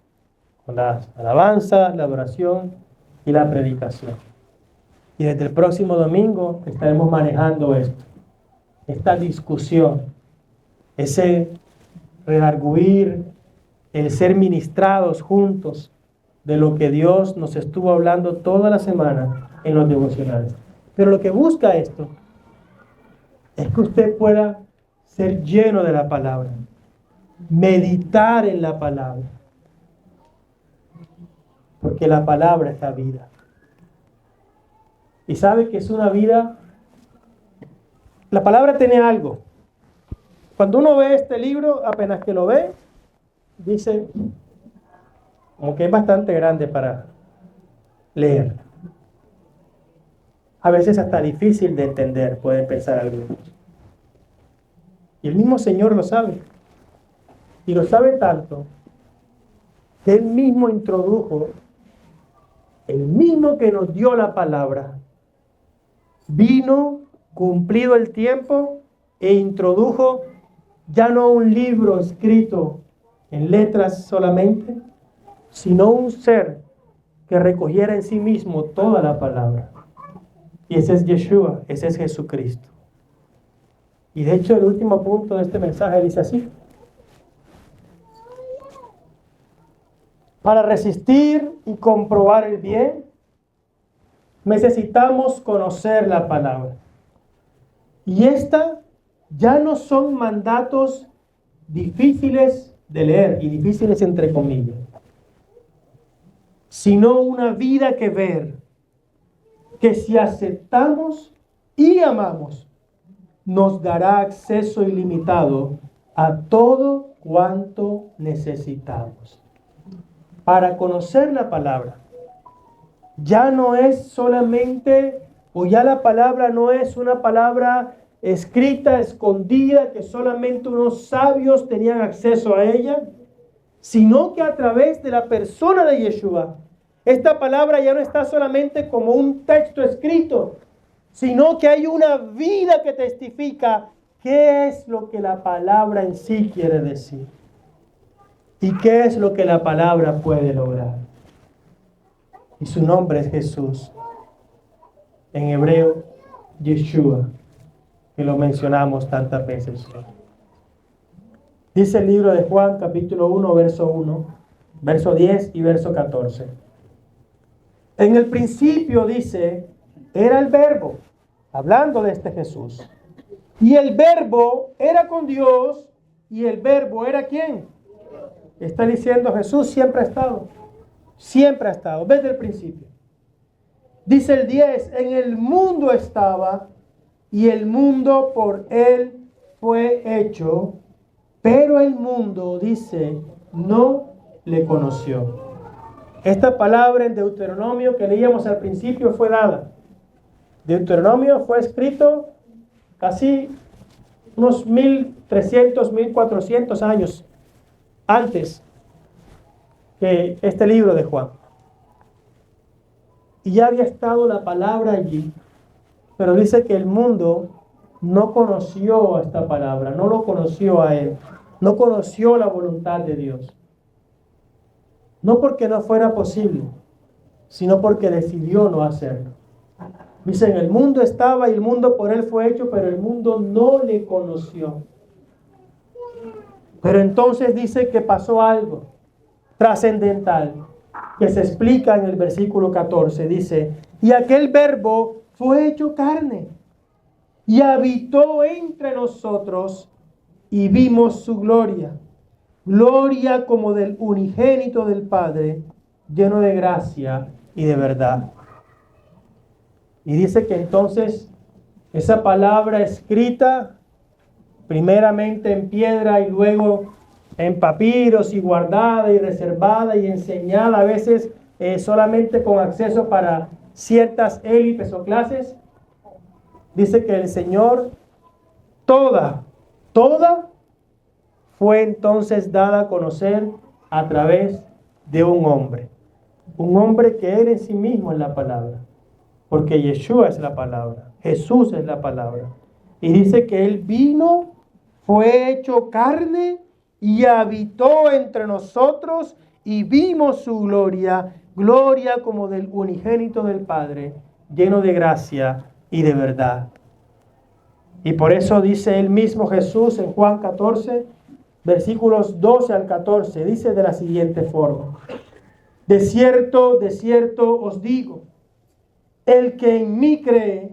con la alabanza, la adoración y la predicación. Y desde el próximo domingo estaremos manejando esta discusión, ese redarguir, el ser ministrados juntos de lo que Dios nos estuvo hablando toda la semana en los devocionales. Pero lo que busca esto es que usted pueda ser lleno de la palabra, meditar en la palabra, porque la palabra es la vida. Y sabe que es una vida, la palabra tiene algo. Cuando uno ve este libro, apenas que lo ve, dice, como que es bastante grande para leer. A veces hasta difícil de entender, pueden pensar algunos. Y el mismo Señor lo sabe. Y lo sabe tanto que Él mismo introdujo, el mismo que nos dio la palabra, vino, cumplido el tiempo, e introdujo ya no un libro escrito en letras solamente, sino un ser que recogiera en sí mismo toda la palabra. Y ese es Yeshua, ese es Jesucristo. Y de hecho el último punto de este mensaje dice así: para resistir y comprobar el bien, necesitamos conocer la palabra. Y esta ya no son mandatos difíciles de leer, y difíciles entre comillas, sino una vida que ver, que si aceptamos y amamos, nos dará acceso ilimitado a todo cuanto necesitamos. Para conocer la palabra, ya no es solamente, o ya la palabra no es una palabra escrita, escondida, que solamente unos sabios tenían acceso a ella, sino que a través de la persona de Yeshua, esta palabra ya no está solamente como un texto escrito, sino que hay una vida que testifica qué es lo que la palabra en sí quiere decir y qué es lo que la palabra puede lograr. Y su nombre es Jesús. En hebreo, Yeshua, que lo mencionamos tantas veces. Dice el libro de Juan, capítulo 1, verso 1, verso 10 y verso 14. En el principio, dice, era el Verbo, hablando de este Jesús. Y el Verbo era con Dios, y el Verbo era ¿quién? Está diciendo Jesús siempre ha estado. Siempre ha estado, desde el principio. Dice el 10, en el mundo estaba, y el mundo por él fue hecho, pero el mundo, dice, no le conoció. Esta palabra en Deuteronomio que leíamos al principio fue dada. Deuteronomio fue escrito casi unos 1300, 1400 años antes que este libro de Juan. Y ya había estado la palabra allí, pero dice que el mundo no conoció esta palabra, no lo conoció a él, no conoció la voluntad de Dios. No porque no fuera posible, sino porque decidió no hacerlo. Dice, en el mundo estaba y el mundo por él fue hecho, pero el mundo no le conoció. Pero entonces dice que pasó algo trascendental que se explica en el versículo 14. Dice, y aquel Verbo fue hecho carne y habitó entre nosotros y vimos su gloria. Gloria como del unigénito del Padre, lleno de gracia y de verdad. Y dice que entonces esa palabra escrita, primeramente en piedra y luego en papiros y guardada y reservada y enseñada, a veces solamente con acceso para ciertas élites o clases, dice que el Señor, toda fue entonces dada a conocer a través de un hombre que Él en sí mismo es la palabra, porque Yeshua es la palabra, Jesús es la palabra. Y dice que Él vino, fue hecho carne y habitó entre nosotros y vimos su gloria, gloria como del unigénito del Padre, lleno de gracia y de verdad. Y por eso dice él mismo Jesús en Juan 14, versículos 12 al 14, dice de la siguiente forma: de cierto os digo, el que en mí cree,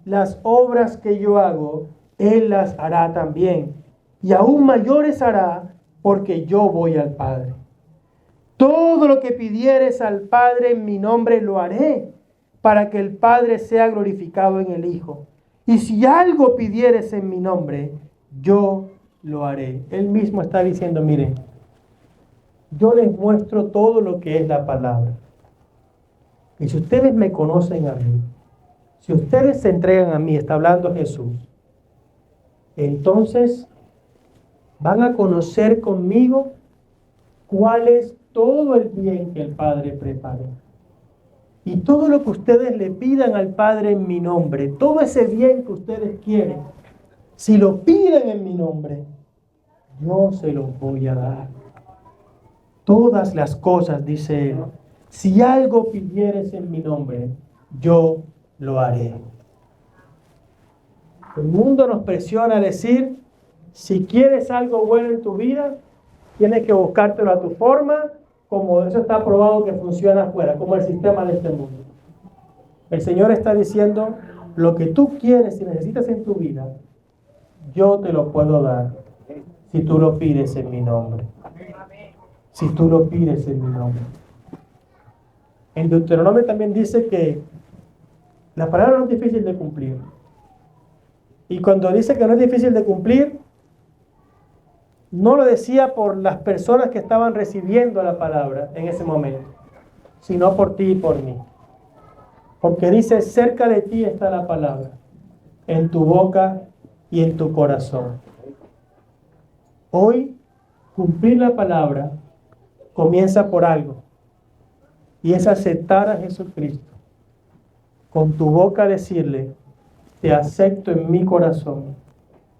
las obras que yo hago, él las hará también, y aún mayores hará, porque yo voy al Padre. Todo lo que pidieres al Padre en mi nombre lo haré, para que el Padre sea glorificado en el Hijo. Y si algo pidieres en mi nombre, yo lo haré. Él mismo está diciendo, miren, yo les muestro todo lo que es la palabra. Y si ustedes me conocen a mí, si ustedes se entregan a mí, está hablando Jesús, entonces van a conocer conmigo cuál es todo el bien que el Padre preparó. Y todo lo que ustedes le pidan al Padre en mi nombre, todo ese bien que ustedes quieren, si lo piden en mi nombre, yo se los voy a dar. Todas las cosas, dice él, si algo pidieres en mi nombre, yo lo haré. El mundo nos presiona a decir, si quieres algo bueno en tu vida, tienes que buscártelo a tu forma, como eso está probado que funciona afuera, como el sistema de este mundo. El Señor está diciendo, lo que tú quieres y necesitas en tu vida, yo te lo puedo dar, si tú lo pides en mi nombre. Si tú lo pides en mi nombre. En Deuteronomio también dice que la palabra no es difícil de cumplir. Y cuando dice que no es difícil de cumplir, no lo decía por las personas que estaban recibiendo la palabra en ese momento, sino por ti y por mí. Porque dice, cerca de ti está la palabra, en tu boca y en tu corazón. Hoy, cumplir la palabra comienza por algo, y es aceptar a Jesucristo. Con tu boca decirle, te acepto en mi corazón,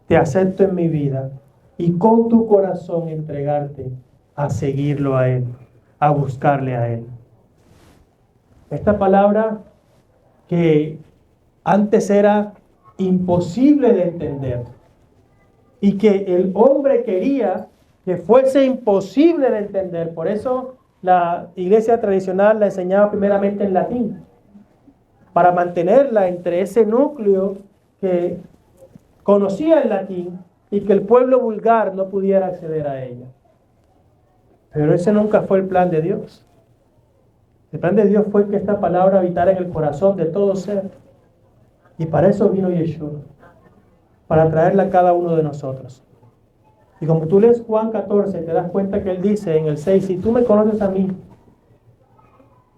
te acepto en mi vida, y con tu corazón entregarte a seguirlo a Él, a buscarle a Él. Esta palabra que antes era imposible de entender y que el hombre quería que fuese imposible de entender. Por eso la iglesia tradicional la enseñaba primeramente en latín, para mantenerla entre ese núcleo que conocía el latín y que el pueblo vulgar no pudiera acceder a ella. Pero ese nunca fue el plan de Dios. El plan de Dios fue que esta palabra habitara en el corazón de todo ser. Y para eso vino Yeshua, para traerla a cada uno de nosotros. Y como tú lees Juan 14, te das cuenta que Él dice en el 6, si tú me conoces a mí,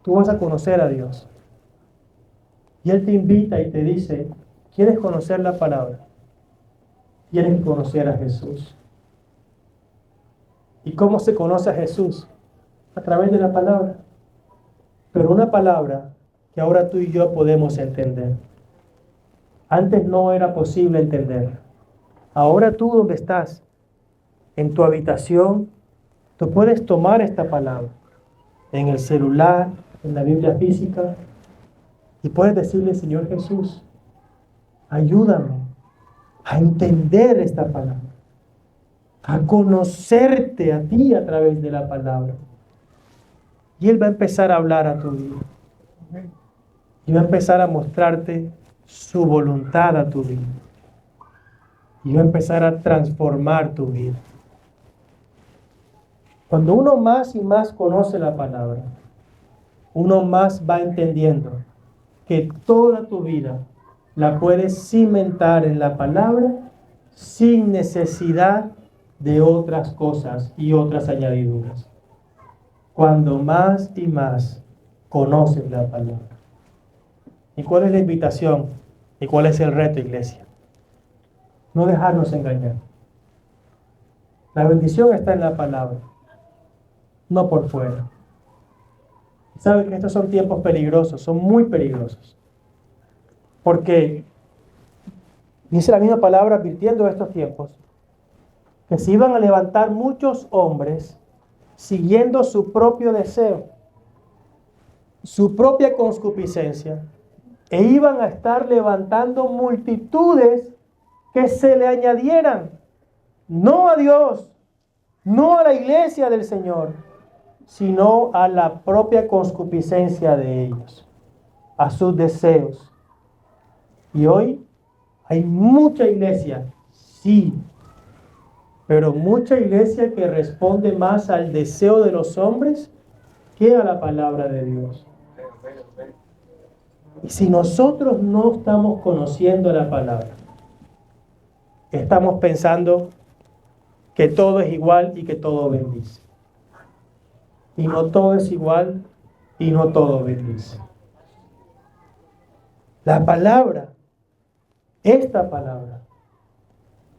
tú vas a conocer a Dios. Y Él te invita y te dice, ¿quieres conocer la palabra? Tienes que conocer a Jesús. ¿Y cómo se conoce a Jesús? A través de la palabra. Pero una palabra que ahora tú y yo podemos entender. Antes no era posible entenderla. Ahora tú donde estás, en tu habitación, tú puedes tomar esta palabra en el celular, en la Biblia física, y puedes decirle, Señor Jesús, ayúdame a entender esta palabra, a conocerte a ti a través de la palabra. Y Él va a empezar a hablar a tu vida. Y va a empezar a mostrarte su voluntad a tu vida. Y va a empezar a transformar tu vida. Cuando uno más y más conoce la palabra, uno más va entendiendo que toda tu vida la puedes cimentar en la palabra sin necesidad de otras cosas y otras añadiduras. Cuando más y más conoces la palabra. ¿Y cuál es la invitación? ¿Y cuál es el reto, iglesia? No dejarnos engañar. La bendición está en la palabra, no por fuera. Saben que estos son tiempos peligrosos, son muy peligrosos. Porque dice la misma palabra advirtiendo de estos tiempos, que se iban a levantar muchos hombres siguiendo su propio deseo, su propia concupiscencia, e iban a estar levantando multitudes que se le añadieran, no a Dios, no a la iglesia del Señor, sino a la propia concupiscencia de ellos, a sus deseos. Y hoy hay mucha iglesia, sí, pero mucha iglesia que responde más al deseo de los hombres que a la palabra de Dios. Y si nosotros no estamos conociendo la palabra, estamos pensando que todo es igual y que todo bendice. Y no todo es igual y no todo bendice. La palabra, esta palabra,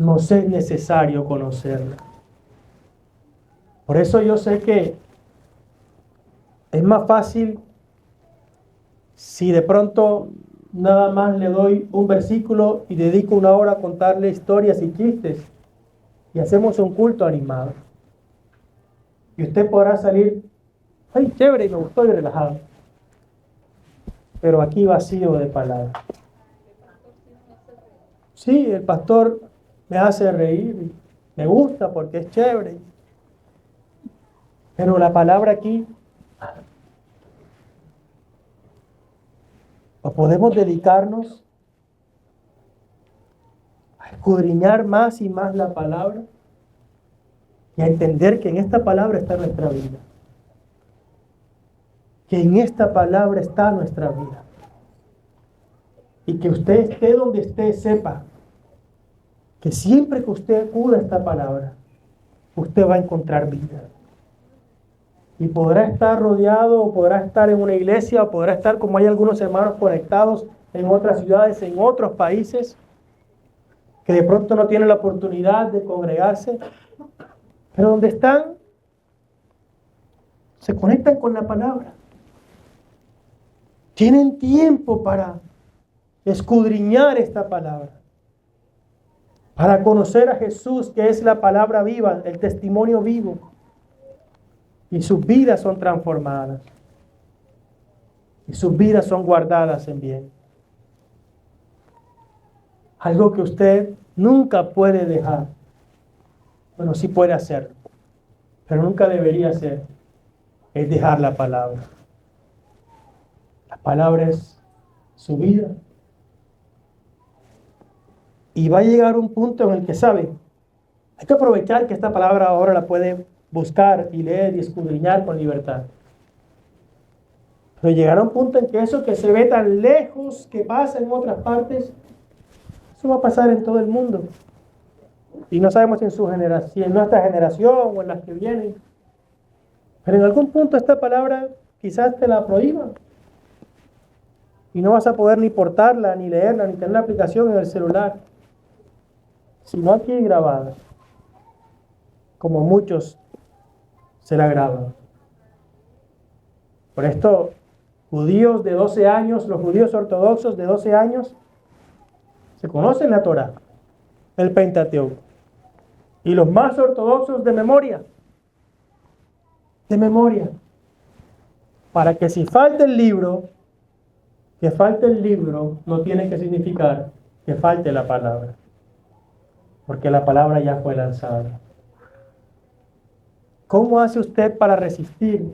nos es necesario conocerla. Por eso yo sé que es más fácil si de pronto nada más le doy un versículo y dedico una hora a contarle historias y chistes y hacemos un culto animado. Y usted podrá salir, ay, chévere, me gustó y relajado. Pero aquí vacío de palabras. Sí, el pastor me hace reír, me gusta porque es chévere. Pero la palabra aquí, ¿o podemos dedicarnos a escudriñar más y más la palabra y a entender que en esta palabra está nuestra vida? Que en esta palabra está nuestra vida. Y que usted esté donde esté, sepa que siempre que usted acuda a esta palabra, usted va a encontrar vida. Y podrá estar rodeado, o podrá estar en una iglesia, o podrá estar como hay algunos hermanos conectados en otras ciudades, en otros países, que de pronto no tienen la oportunidad de congregarse, pero donde están, se conectan con la palabra. Tienen tiempo para escudriñar esta palabra, para conocer a Jesús, que es la palabra viva, el testimonio vivo. Y sus vidas son transformadas. Y sus vidas son guardadas en bien. Algo que usted nunca puede dejar. Bueno, sí puede hacerlo, pero nunca debería hacer, es dejar la palabra. La palabra es su vida. Y va a llegar un punto en el que sabe, hay que aprovechar que esta palabra ahora la puede buscar y leer y escudriñar con libertad. Pero llegará un punto en que eso que se ve tan lejos, que pasa en otras partes, eso va a pasar en todo el mundo. Y no sabemos si si en nuestra generación o en las que vienen. Pero en algún punto esta palabra quizás te la prohíba. Y no vas a poder ni portarla, ni leerla, ni tener la aplicación en el celular. Sino aquí grabada. Como muchos se la graban. Por esto, judíos de 12 años, los judíos ortodoxos de 12 años, se conocen la Torá, el Pentateuco. Y los más ortodoxos de memoria. De memoria. Para que si falta el libro, que falte el libro no tiene que significar que falte la palabra. Porque la palabra ya fue lanzada. ¿Cómo hace usted para resistir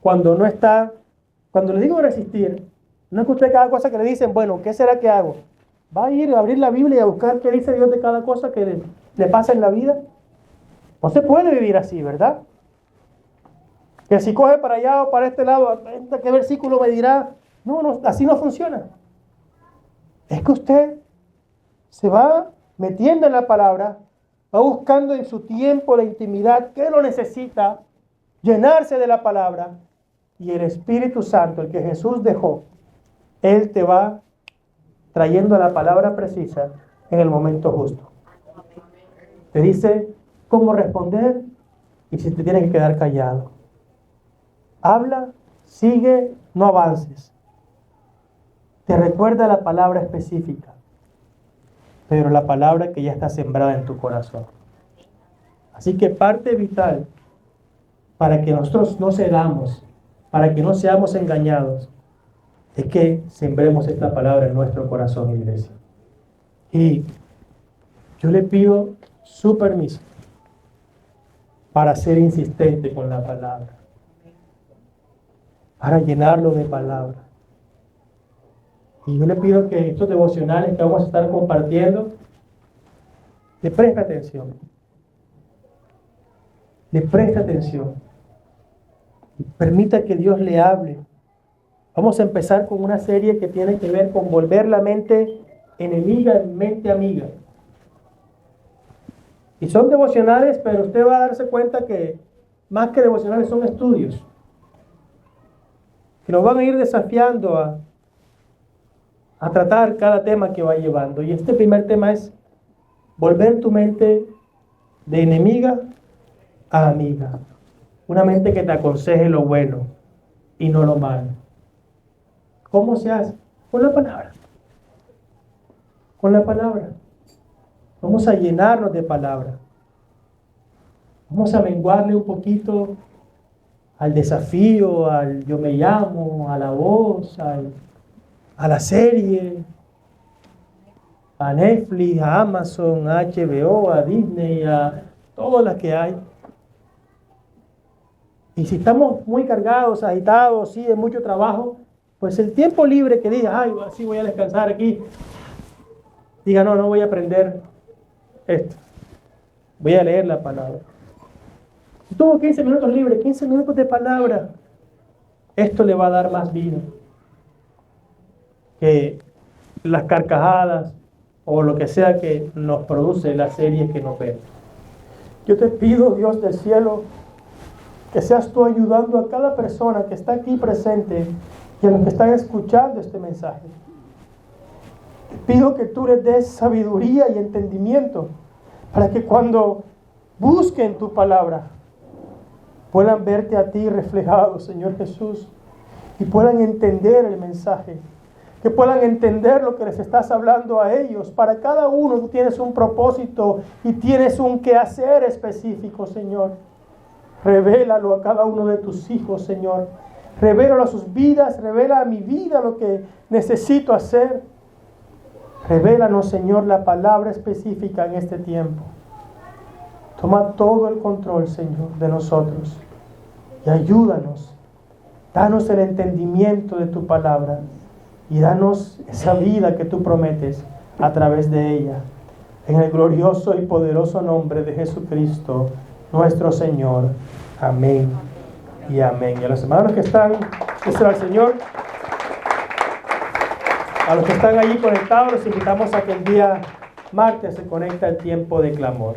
cuando no está? Cuando le digo resistir, no es que usted cada cosa que le dicen, bueno, ¿qué será que hago? ¿Va a ir a abrir la Biblia y a buscar qué dice Dios de cada cosa que le pasa en la vida? No se puede vivir así, ¿verdad? Que si coge para allá o para este lado, ¿qué versículo me dirá? No, así no funciona. Es que usted se va metiendo en la palabra, va buscando en su tiempo de intimidad qué lo necesita, llenarse de la palabra, y el Espíritu Santo, el que Jesús dejó, Él te va trayendo la palabra precisa en el momento justo. Te dice cómo responder y si te tienes que quedar callado. Habla, sigue, no avances. Te recuerda la palabra específica, pero la palabra que ya está sembrada en tu corazón. Así que parte vital para que nosotros no cedamos, para que no seamos engañados, es que sembremos esta palabra en nuestro corazón, iglesia. Y yo le pido su permiso para ser insistente con la palabra, para llenarlo de palabra. Y yo le pido que estos devocionales que vamos a estar compartiendo, le preste atención. Le preste atención. Y permita que Dios le hable. Vamos a empezar con una serie que tiene que ver con volver la mente enemiga en mente amiga. Y son devocionales, pero usted va a darse cuenta que más que devocionales son estudios. Que nos van a ir desafiando a tratar cada tema que va llevando. Y este primer tema es volver tu mente de enemiga a amiga. Una mente que te aconseje lo bueno y no lo malo. ¿Cómo se hace? Con la palabra. Con la palabra. Vamos a llenarnos de palabra. Vamos a menguarle un poquito al desafío, al yo me llamo, a la voz, a la serie, a Netflix, a Amazon, a HBO, a Disney, a todas las que hay. Y si estamos muy cargados, agitados, sí, de mucho trabajo, pues el tiempo libre que diga, ay, así voy a descansar aquí, diga, no voy a aprender esto. Voy a leer la palabra. Si tuvo 15 minutos libres, 15 minutos de palabra, esto le va a dar más vida que las carcajadas o lo que sea que nos produce la serie que nos vemos. Yo te pido, Dios del cielo, que seas tú ayudando a cada persona que está aquí presente y a los que están escuchando este mensaje. Te pido que tú les des sabiduría y entendimiento para que cuando busquen tu palabra puedan verte a ti reflejado, Señor Jesús, y puedan entender el mensaje, que puedan entender lo que les estás hablando a ellos. Para cada uno tú tienes un propósito y tienes un quehacer específico, Señor. Revélalo a cada uno de tus hijos, Señor. Revélalo a sus vidas, revela a mi vida lo que necesito hacer. Revélanos, Señor, la palabra específica en este tiempo. Toma todo el control, Señor, de nosotros y ayúdanos. Danos el entendimiento de tu palabra y danos esa vida que tú prometes a través de ella. En el glorioso y poderoso nombre de Jesucristo, nuestro Señor. Amén y amén. Y a los hermanos que están, eso al Señor. A los que están allí conectados, los invitamos a que el día martes se conecte al tiempo de clamor.